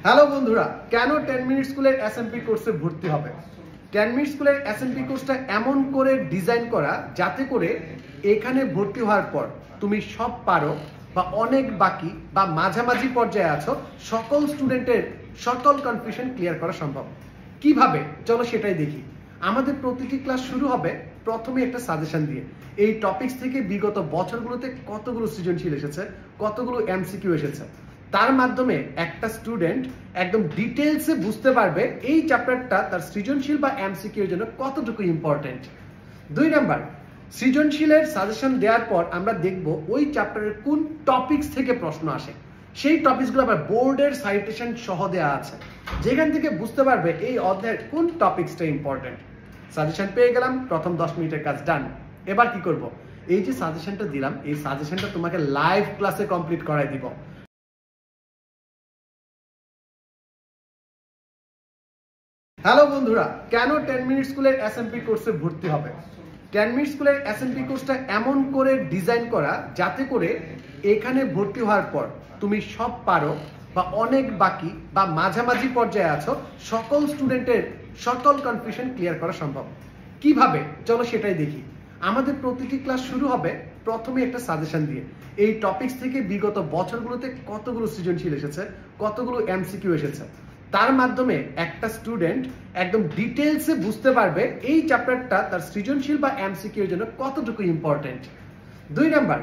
Hello বন্ধুরা, কেন 10 minute স্কুলের এসএমপি কোর্সে ভর্তি হবে? 10 মিনিট স্কুলের এসএমপি কোর্সটা এমন করে ডিজাইন করা যাতে করে এখানে ভর্তি হওয়ার পর তুমি সব পারো বা অনেক বাকি বা মাঝামাঝি পর্যায়ে আছো সকল স্টুডেন্টের সকল কনফিউশন ক্লিয়ার করা সম্ভব। কিভাবে? চলো সেটাই দেখি। আমাদের প্রতিটি ক্লাস শুরু হবে প্রথমে একটা সাজেশন দিয়ে। এই টপিকস থেকে বিগত বছরগুলোতে কতগুলো সৃজনশীল এসেছে, কতগুলো এমসিকিউ এসেছে, তার মাধ্যমে একটা স্টুডেন্ট একদম ডিটেলসে বুঝতে পারবে এই চ্যাপ্টারটা তার সৃজনশীল বা এমসিকিউ এর জন্য কতটুকু ইম্পর্টেন্ট। 2 নাম্বার, সৃজনশীলের সাজেশন দেওয়ার পর আমরা দেখব ওই চ্যাপ্টারের কোন টপিকস থেকে প্রশ্ন আসে। সেই টপিকসগুলো আবার বোর্ডের সাইটেশন সহ দেওয়া আছে, যেখান থেকে বুঝতে পারবে এই অধ্যায়ের কোন টপিকসটা ইম্পর্টেন্ট। সাজেশন পেয়ে গেলাম, প্রথম 10 মিনিটের কাজ ডান। এবার কি করব? এই যে সাজেশনটা দিলাম, এই সাজেশনটা তোমাকে লাইভ ক্লাসে কমপ্লিট করাই দিব। হ্যালো বন্ধুরা, কেন 10 মিনিট স্কুলের এসএমপি কোর্সে ভর্তি হবে? 10 মিনিট স্কুলের এসএমপি কোর্সটা এমন করে ডিজাইন করা যাতে করে এখানে ভর্তি হওয়ার পর তুমি সব পারো বা অনেক বাকি বা মাঝামাঝি পর্যায়ে আছো সকল স্টুডেন্টের সকল কনফিউশন ক্লিয়ার করা সম্ভব। কিভাবে? চলো সেটাই দেখি। আমাদের প্রতিটি ক্লাস শুরু হবে প্রথমে একটা সাজেশন দিয়ে। এই টপিকস থেকে বিগত বছরগুলোতে কতগুলো সৃজনশীল এসেছে, কতগুলো এমসিকিউ এসেছে, তার মাধ্যমে একটা স্টুডেন্ট একদম ডিটেলসে বুঝতে পারবে এই চ্যাপ্টারটা তার সৃজনশীল বা এমসিকিউ এর জন্য কতটুকু ইম্পর্টেন্ট। 2 নাম্বার,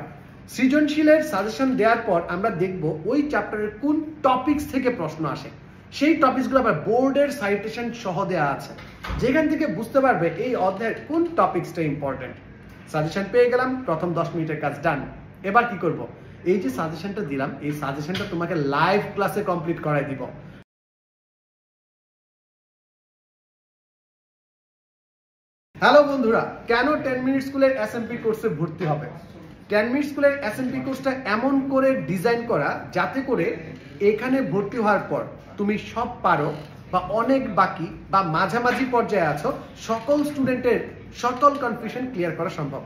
সৃজনশীলের সাজেশন দেওয়ার পর আমরা দেখব ওই চ্যাপ্টারের কোন টপিকস থেকে প্রশ্ন আসে। সেই টপিকসগুলো আবার বোর্ডের সাইটেশন সহ দেওয়া আছে, যেখান থেকে বুঝতে পারবে এই অধ্যায়ের কোন টপিকসটা ইম্পর্টেন্ট। সাজেশন পেয়ে গেলাম, প্রথম 10 মিনিটের কাজ ডান। এবার কি করব? এই যে সাজেশনটা দিলাম, এই সাজেশনটা তোমাকে লাইভ ক্লাসে কমপ্লিট করাই দিব। হ্যালো বন্ধুরা, কেন 10 মিনিট স্কুলের এসএমপি কোর্সে ভর্তি হবে? 10 মিনিট স্কুলের এসএমপি কোর্সটা এমন করে ডিজাইন করা যাতে করে এখানে ভর্তি হওয়ার পর তুমি সব পারো বা অনেক বাকি বা মাঝামাঝি পর্যায়ে আছো সকল স্টুডেন্টের সকল কনফিউশন ক্লিয়ার করা সম্ভব।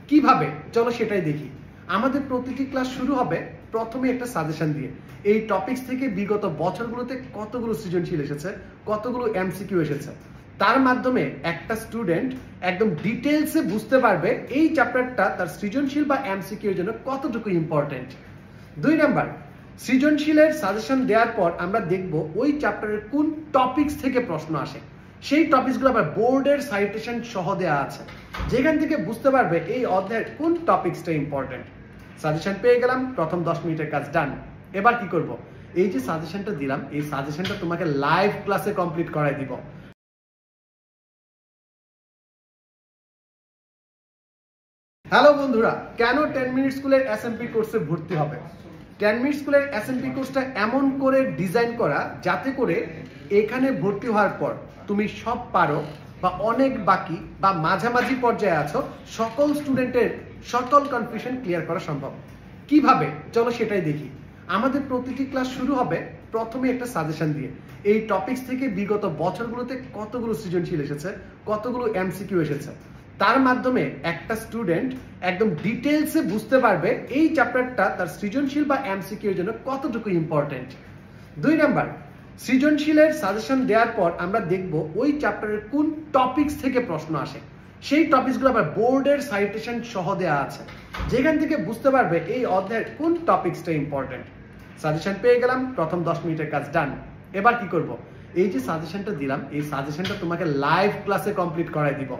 কিভাবে? চলো সেটাই দেখি। আমাদের প্রতিটি ক্লাস শুরু হবে প্রথমে একটা সাজেশন দিয়ে। এই টপিকস থেকে বিগত বছরগুলোতে কতগুলো সৃজনশীল এসেছে, কতগুলো এমসিকিউ এসেছে, তার মাধ্যমে একটা স্টুডেন্ট একদম ডিটেলসে বুঝতে পারবে এই চ্যাপ্টারটা তার সৃজনশীল বা এমসিকিউ এর জন্য কতটুকু ইম্পর্টেন্ট। 2 নাম্বার, সৃজনশীলের সাজেশন দেওয়ার পর আমরা দেখব ওই চ্যাপ্টারের কোন টপিকস থেকে প্রশ্ন আসে। সেই টপিকসগুলো আবার বোর্ডের সাইটেশন সহ দেওয়া আছে, যেখান থেকে বুঝতে পারবে এই অধ্যায়ের কোন টপিকসটা ইম্পর্টেন্ট। সাজেশন পেয়ে গেলাম, প্রথম 10 মিনিটের কাজ ডান। এবার কি করব? এই যে সাজেশনটা দিলাম, এই সাজেশনটা তোমাকে লাইভ ক্লাসে কমপ্লিট করাই দিব। 2 নাম্বার, সৃজনশীলের সাজেশন দেওয়ার পর আমরা দেখব ওই চ্যাপ্টারের কোন টপিকস থেকে প্রশ্ন আসে। সেই টপিকসগুলো আবার বোর্ডের সাইটেশন সহ দেওয়া আছে, যেখান থেকে বুঝতে পারবে এই অধ্যায়ের কোন টপিকসটা ইম্পর্টেন্ট। সাজেশন পেয়ে গেলাম, প্রথম 10 মিনিটের কাজ ডান। এবার কি করব? এই যে সাজেশনটা দিলাম, এই সাজেশনটা তোমাকে লাইভ ক্লাসে কমপ্লিট করাই দিব। হ্যালো বন্ধুরা, কেন 10 মিনিট স্কুলের এসএমপি কোর্সে ভর্তি হবে? 10 মিনিট স্কুলের এসএমপি কোর্সটা এমন করে ডিজাইন করা যাতে করে এখানে ভর্তি হওয়ার পর তুমি সব পারো বা অনেক বাকি বা মাঝামাঝি পর্যায়ে আছো সকল স্টুডেন্টের সকল কনফিউশন ক্লিয়ার করা সম্ভব। কিভাবে? চলো সেটাই দেখি। আমাদের প্রতিটি ক্লাস শুরু হবে প্রথমে একটা সাজেশন দিয়ে। এই টপিকস থেকে বিগত বছরগুলোতে কতগুলো সৃজনশীল এসেছে, কতগুলো এমসিকিউ এসেছে, তার মাধ্যমে একটা স্টুডেন্ট একদম ডিটেলসে বুঝতে পারবে এই চ্যাপ্টারটা তার সৃজনশীল বা এমসিকিউ এর জন্য কতটুকু ইম্পর্টেন্ট। 2 নাম্বার, সৃজনশীলের সাজেশন দেওয়ার পর আমরা দেখব ওই চ্যাপ্টারের কোন টপিকস থেকে প্রশ্ন আসে। সেই টপিকসগুলো আবার বোর্ডের সাইটেশন সহ দেওয়া আছে, যেখান থেকে বুঝতে পারবে এই অধ্যায়ের কোন টপিকসটা ইম্পর্টেন্ট। সাজেশন পেয়ে গেলাম, প্রথম 10 মিনিটের কাজ ডান। এবার কি করব? এই যে সাজেশনটা দিলাম, এই সাজেশনটা তোমাকে লাইভ ক্লাসে কমপ্লিট করাই দিব।